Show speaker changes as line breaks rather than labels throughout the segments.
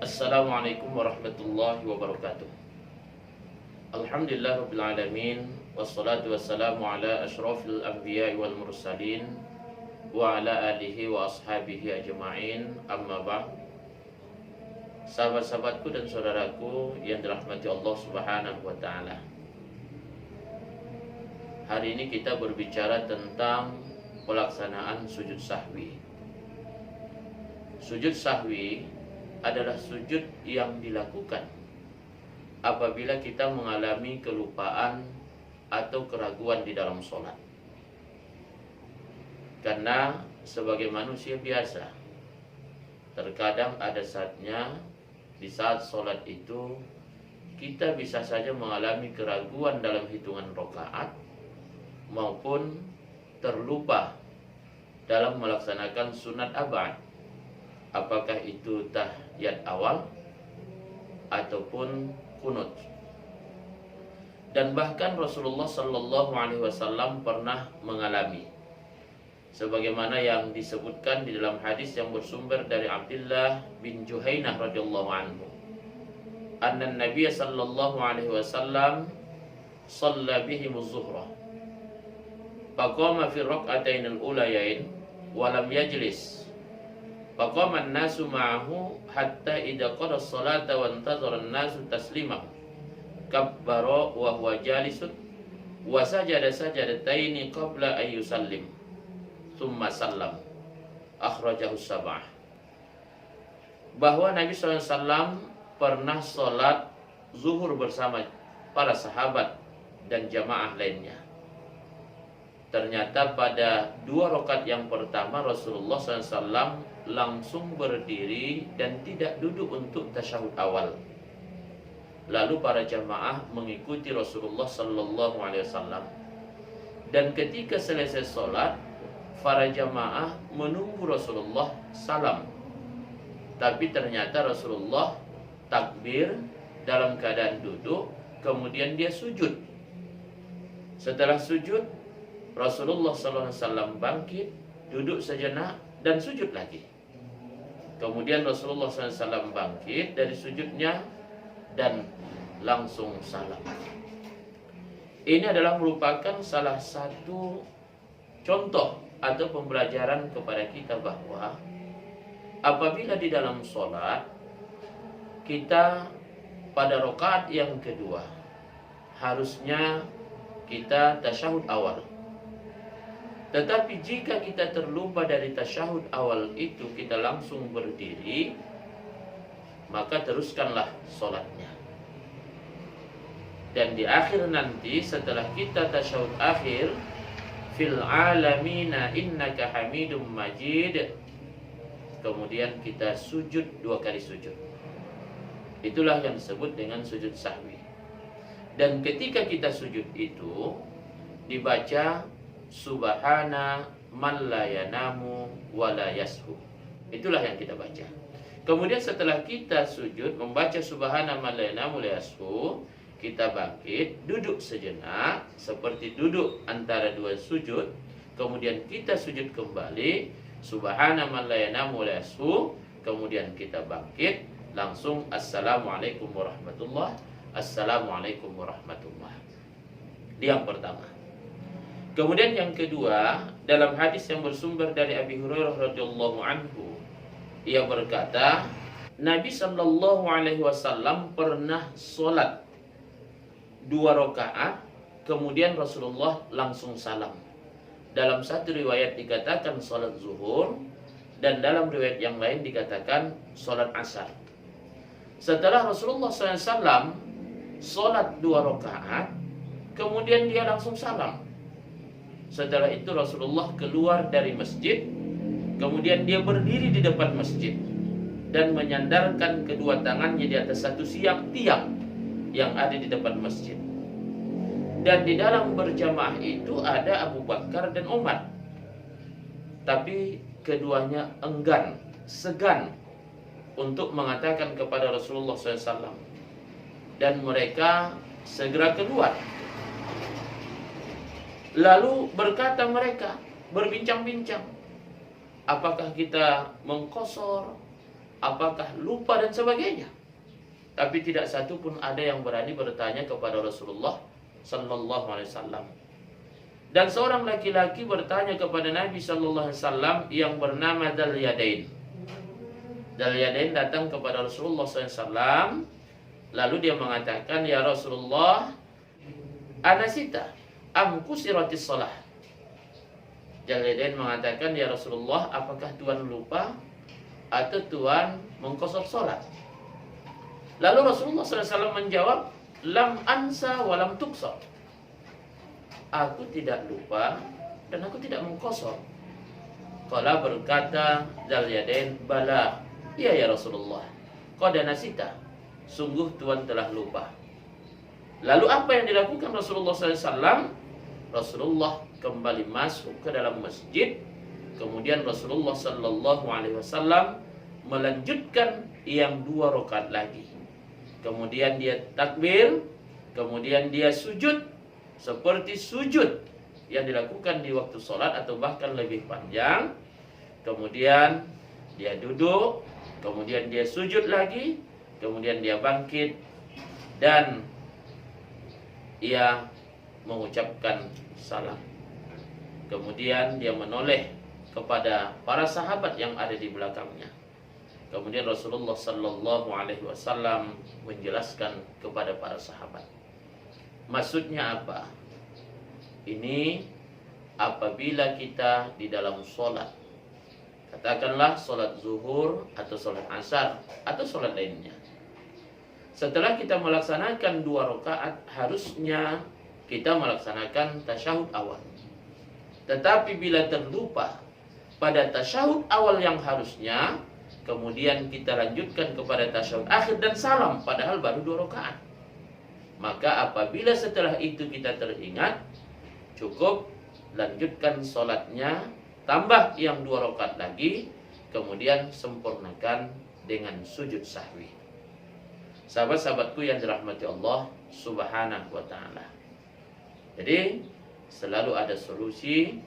Assalamualaikum warahmatullahi wabarakatuh. Alhamdulillah rabbil alamin, wassalatu wassalamu ala asyrafil anbiya'i wal mursalin wa ala alihi wa ashabihi ajma'in. Amma ba'd. Sahabat-sahabatku dan saudaraku yang dirahmati Allah Subhanahu wa taala. Hari ini kita berbicara tentang pelaksanaan sujud sahwi. Sujud sahwi adalah sujud yang dilakukan apabila kita mengalami kelupaan atau keraguan di dalam sholat. Karena sebagai manusia biasa, terkadang ada saatnya di saat sholat itu kita bisa saja mengalami keraguan dalam hitungan rakaat maupun terlupa dalam melaksanakan sunat abad. Apakah itu tahiyat awal ataupun kunut. Dan bahkan Rasulullah sallallahu alaihi wasallam pernah mengalami sebagaimana yang disebutkan di dalam hadis yang bersumber dari Abdullah bin Juhainah radhiyallahu anhu. Anna Nabiy sallallahu alaihi wasallam shalla bihim az-zuhra. Faqama fi rak'atayn al-ulayain wa lam yajlis. Faqama an-nasu ma'ahu hatta idza qada as-salata wa intazara an-nasu taslimahu. Kabbara wa huwa jalisun wa sajada sajadataini qabla an yusallim. Tsumma sallam. Akhrajahu sab'ah. Bahwa Nabi SAW pernah sholat zuhur bersama para sahabat dan jamaah lainnya. Ternyata pada 2 rakaat yang pertama Rasulullah SAW langsung berdiri dan tidak duduk untuk tasyahud awal. Lalu para jamaah mengikuti Rasulullah SAW. Dan ketika selesai sholat, para jamaah menunggu Rasulullah salam. Tapi ternyata Rasulullah takbir dalam keadaan duduk, kemudian dia sujud. Setelah sujud, Rasulullah SAW bangkit, duduk sejenak, dan sujud lagi. Kemudian Rasulullah SAW bangkit dari sujudnya dan langsung salam. Ini adalah merupakan salah satu contoh atau pembelajaran kepada kita bahwa apabila di dalam sholat kita pada rakaat yang kedua harusnya kita tasyahud awal. Tetapi jika kita terlupa dari tasyahud awal itu, kita langsung berdiri, maka teruskanlah sholatnya. Dan di akhir nanti setelah kita tasyahud akhir, fil alamina innaka hamidum majid, kemudian kita sujud 2 kali sujud. Itulah yang disebut dengan sujud sahwi. Dan ketika kita sujud itu dibaca Subhana man la yanamu wa la yashu. Itulah yang kita baca. Kemudian setelah kita sujud membaca Subhana man la yanamu wa la yashu, kita bangkit, duduk sejenak seperti duduk antara 2 sujud. Kemudian kita sujud kembali Subhana man la yanamu wa la yashu. Kemudian kita bangkit, langsung Assalamualaikum warahmatullahi. Assalamualaikum warahmatullahi. Yang pertama. Kemudian yang kedua, dalam hadis yang bersumber dari Abi Hurairah radhiyallahu anhu, ia berkata, Nabi sallallahu alaihi wasallam pernah sholat 2 rakaat, kemudian Rasulullah langsung salam. Dalam satu riwayat dikatakan sholat zuhur, dan dalam riwayat yang lain dikatakan sholat asar. Setelah Rasulullah SAW sholat 2 rakaat, kemudian dia langsung salam. Setelah itu Rasulullah keluar dari masjid, kemudian dia berdiri di depan masjid dan menyandarkan kedua tangannya di atas satu tiang yang ada di depan masjid. Dan di dalam berjamaah itu ada Abu Bakar dan Umar. Tapi keduanya enggan, segan untuk mengatakan kepada Rasulullah SAW. Dan mereka segera keluar. Lalu berkata mereka, berbincang-bincang, apakah kita mengqosor apakah lupa dan sebagainya. Tapi tidak satu pun ada yang berani bertanya kepada Rasulullah sallallahu alaihi wasallam. Dan seorang laki-laki bertanya kepada Nabi sallallahu alaihi wasallam yang bernama Dzul Yadain. Dzul Yadain datang kepada Rasulullah sallallahu alaihi wasallam, lalu dia mengatakan, "Ya Rasulullah, anasita am kusiratis shalah?" Dzul Yadain mengatakan, "Ya Rasulullah, apakah Tuhan lupa atau Tuhan mengkosor salat?" Lalu Rasulullah SAW menjawab, "Lam ansa walam tuksor." Aku tidak lupa dan aku tidak mengkosor. Qala berkata Dzul Yadain, "Bala, iya ya Rasulullah. Qad nasita. Sungguh Tuhan telah lupa." Lalu apa yang dilakukan Rasulullah SAW? Rasulullah kembali masuk ke dalam masjid. Kemudian Rasulullah SAW melanjutkan yang 2 rakaat lagi. Kemudian dia takbir, kemudian dia sujud seperti sujud yang dilakukan di waktu sholat atau bahkan lebih panjang. Kemudian dia duduk, kemudian dia sujud lagi, kemudian dia bangkit dan ia mengucapkan salam. Kemudian dia menoleh kepada para sahabat yang ada di belakangnya. Kemudian Rasulullah sallallahu alaihi wasallam menjelaskan kepada para sahabat. Maksudnya apa? Ini apabila kita di dalam sholat, katakanlah sholat zuhur atau sholat asar atau sholat lainnya. Setelah kita melaksanakan 2 rakaat, harusnya kita melaksanakan tasyahud awal. Tetapi bila terlupa pada tasyahud awal yang harusnya, kemudian kita lanjutkan kepada tasyahud akhir dan salam, padahal baru 2 rakaat. Maka apabila setelah itu kita teringat, cukup lanjutkan sholatnya, tambah yang 2 rakaat lagi, kemudian sempurnakan dengan sujud sahwi. Sahabat-sahabatku yang dirahmati Allah subhanahu wa ta'ala. Jadi selalu ada solusi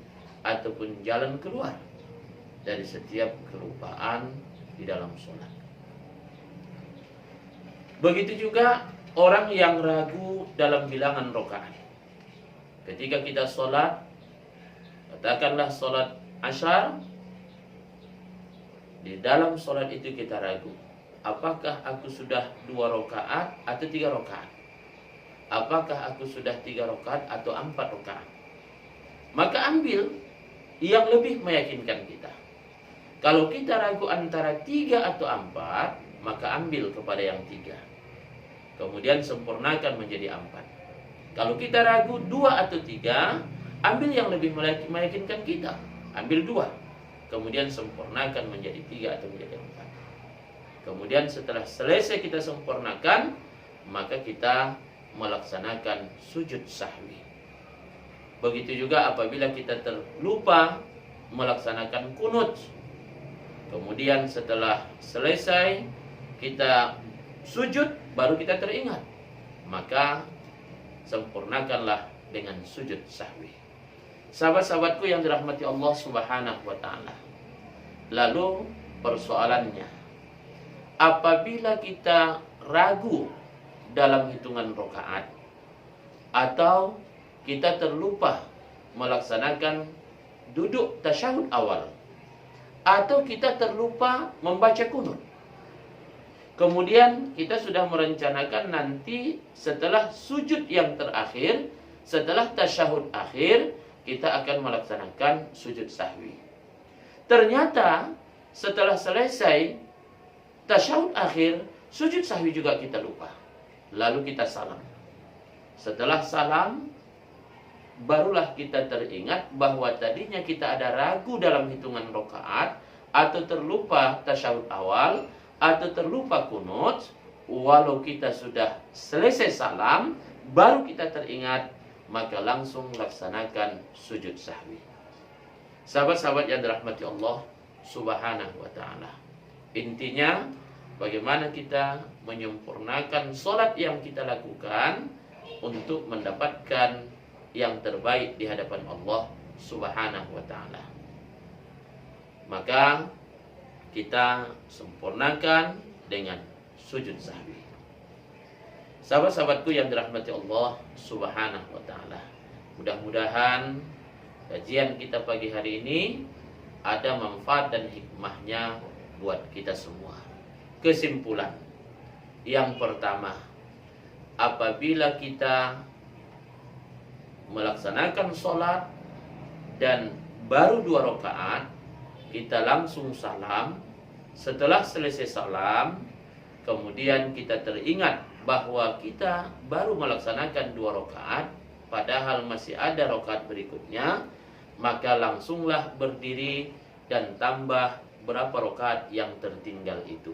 ataupun jalan keluar dari setiap kelupaan di dalam sholat. Begitu juga orang yang ragu dalam bilangan rakaat. Ketika kita sholat, katakanlah sholat asyar, di dalam sholat itu kita ragu, apakah aku sudah 2 rakaat atau 3 rakaat? Apakah aku sudah 3 rakaat atau 4 rakaat? Maka ambil yang lebih meyakinkan kita. Kalau kita ragu antara 3 atau 4, maka ambil kepada yang 3. Kemudian sempurnakan menjadi 4. Kalau kita ragu 2 atau 3, ambil yang lebih meyakinkan kita. Ambil 2. Kemudian sempurnakan menjadi 3 atau menjadi 4. Kemudian setelah selesai kita sempurnakan, maka kita melaksanakan sujud sahwi. Begitu juga apabila kita terlupa melaksanakan kunut. Kemudian setelah selesai kita sujud, baru kita teringat, maka sempurnakanlah dengan sujud sahwi. Sahabat-sahabatku yang dirahmati Allah subhanahu wa ta'ala. Lalu persoalannya, apabila kita ragu dalam hitungan rakaat, atau kita terlupa melaksanakan duduk tasyahud awal, atau kita terlupa membaca kunut, kemudian kita sudah merencanakan nanti setelah sujud yang terakhir, setelah tasyahud akhir, kita akan melaksanakan sujud sahwi. Ternyata setelah selesai tasyahud akhir, sujud sahwi juga kita lupa. Lalu kita salam. Setelah salam, barulah kita teringat bahwa tadinya kita ada ragu dalam hitungan rakaat, atau terlupa tasyahud awal, atau terlupa kunut. Walau kita sudah selesai salam, baru kita teringat, maka langsung laksanakan sujud sahwi. Sahabat-sahabat yang dirahmati Allah subhanahu wa ta'ala, intinya bagaimana kita menyempurnakan sholat yang kita lakukan untuk mendapatkan yang terbaik di hadapan Allah subhanahu wa ta'ala. Maka kita sempurnakan dengan sujud sahwi. Sahabat-sahabatku yang dirahmati Allah Subhanahu wa taala. Mudah-mudahan kajian kita pagi hari ini ada manfaat dan hikmahnya buat kita semua. Kesimpulan. Yang pertama, apabila kita melaksanakan sholat dan baru 2 rakaat, kita langsung salam. Setelah selesai salam, kemudian kita teringat bahwa kita baru melaksanakan 2 rakaat, padahal masih ada rakaat berikutnya, maka langsunglah berdiri dan tambah berapa rakaat yang tertinggal itu.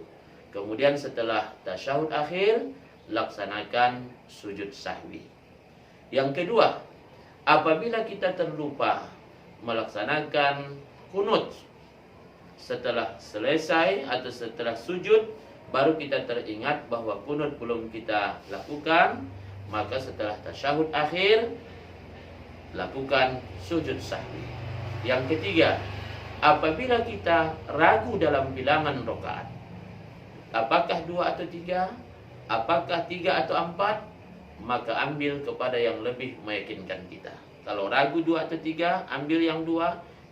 Kemudian setelah tasyahud akhir, laksanakan sujud sahwi. Yang kedua, apabila kita terlupa melaksanakan kunut setelah selesai atau setelah sujud, baru kita teringat bahwa kunut belum kita lakukan, maka setelah tasyahud akhir, lakukan sujud sahwi. Yang ketiga, apabila kita ragu dalam bilangan rakaat, apakah 2 atau 3, apakah 3 atau 4, maka ambil kepada yang lebih meyakinkan kita. Kalau ragu 2 atau 3, ambil yang 2.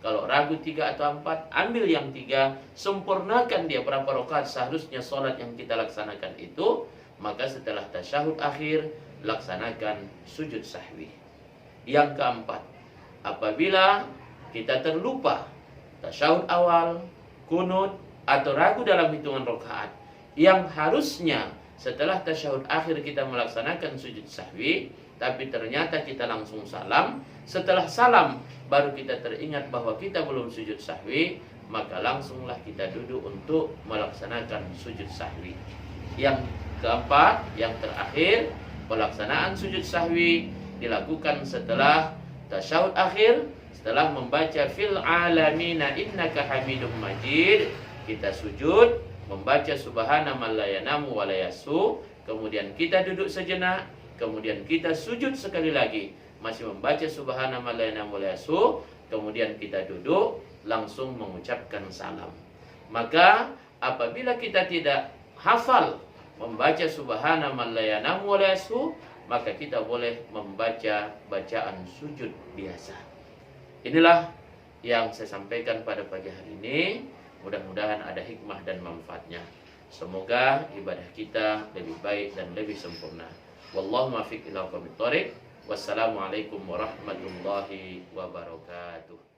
Kalau ragu 3 atau 4, ambil yang 3. Sempurnakan dia berapa rakaat seharusnya sholat yang kita laksanakan itu. Maka setelah tasyahud akhir, laksanakan sujud sahwi. Yang keempat, apabila kita terlupa tasyahud awal, kunut, atau ragu dalam hitungan rakaat, yang harusnya setelah tasyahud akhir kita melaksanakan sujud sahwi, tapi ternyata kita langsung salam. Setelah salam baru kita teringat bahwa kita belum sujud sahwi, maka langsunglah kita duduk untuk melaksanakan sujud sahwi. Yang keempat, yang terakhir, pelaksanaan sujud sahwi dilakukan setelah tasyahud akhir, setelah membaca fil alamina innaka hamidum majid, kita sujud, membaca subhana man la yanamu wa la yasu, kemudian kita duduk sejenak, kemudian kita sujud sekali lagi, masih membaca subhana man la yanamu wa la yasu, kemudian kita duduk, langsung mengucapkan salam. Maka apabila kita tidak hafal membaca subhana man la yanamu wa la yasu, maka kita boleh membaca bacaan sujud biasa. Inilah yang saya sampaikan pada pagi hari ini. Mudah-mudahan ada hikmah dan manfaatnya. Semoga ibadah kita lebih baik dan lebih sempurna. Wallahu muwaffiq ila aqwamit thoriq. Wassalamualaikum warahmatullahi wabarakatuh.